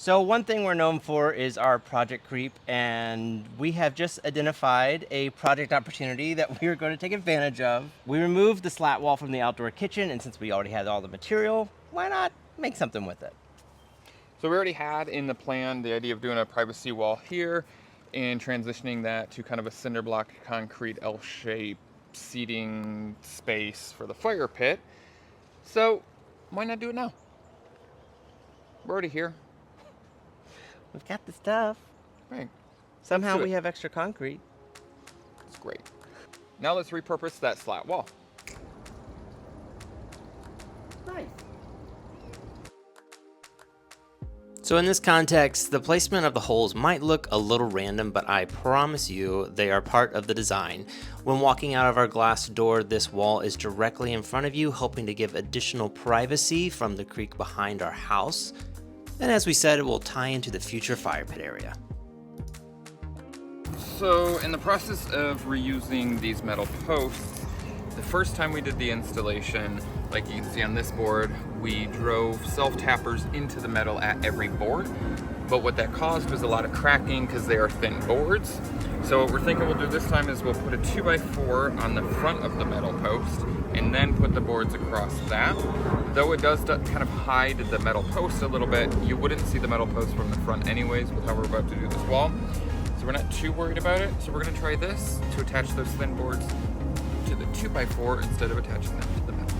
So one thing we're known for is our project creep, and we have just identified a project opportunity that we are going to take advantage of. We removed the slat wall from the outdoor kitchen, and since we already had all the material, why not make something with it? So we already had in the plan the idea of doing a privacy wall here and transitioning that to kind of a cinder block concrete L-shaped seating space for the fire pit. So why not do it now? We're already here. We've got the stuff. Right. Somehow do we it. have extra concrete. It's great. Now let's repurpose that slat wall. Nice. So in this context, the placement of the holes might look a little random, but I promise you they are part of the design. When walking out of our glass door, this wall is directly in front of you, helping to give additional privacy from the creek behind our house. And as we said, it will tie into the future fire pit area. So in the process of reusing these metal posts, the first time we did the installation, like you can see on this board, we drove self-tappers into the metal at every board. But what that caused was a lot of cracking because they are thin boards. So what we're thinking we'll do this time is we'll put a 2x4 on the front of the metal post and then put the boards across that. Though it does kind of hide the metal post a little bit, you wouldn't see the metal post from the front anyways with how we're about to do this wall. So we're not too worried about it. So we're gonna try this to attach those thin boards to the 2x4 instead of attaching them to the metal.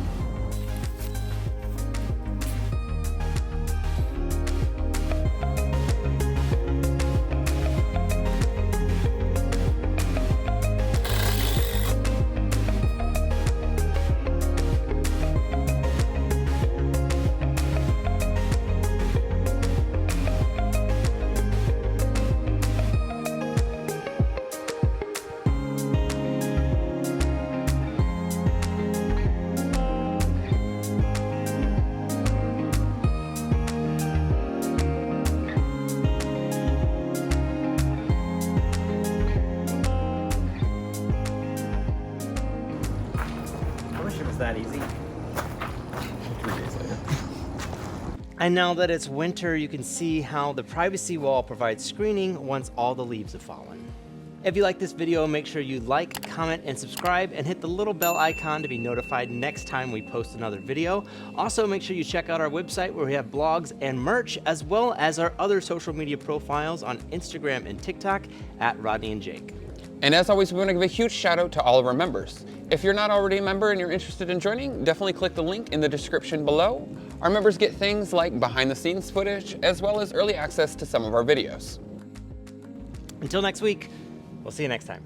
I wish it was that easy. 3 days later. And now that it's winter, you can see how the privacy wall provides screening once all the leaves have fallen. If you like this video, make sure you like, comment, and subscribe, and hit the little bell icon to be notified next time we post another video. Also, make sure you check out our website where we have blogs and merch, as well as our other social media profiles on Instagram and TikTok at Rodney and Jake. And as always, we want to give a huge shout out to all of our members. If you're not already a member and you're interested in joining, definitely click the link in the description below. Our members get things like behind the scenes footage, as well as early access to some of our videos. Until next week, we'll see you next time.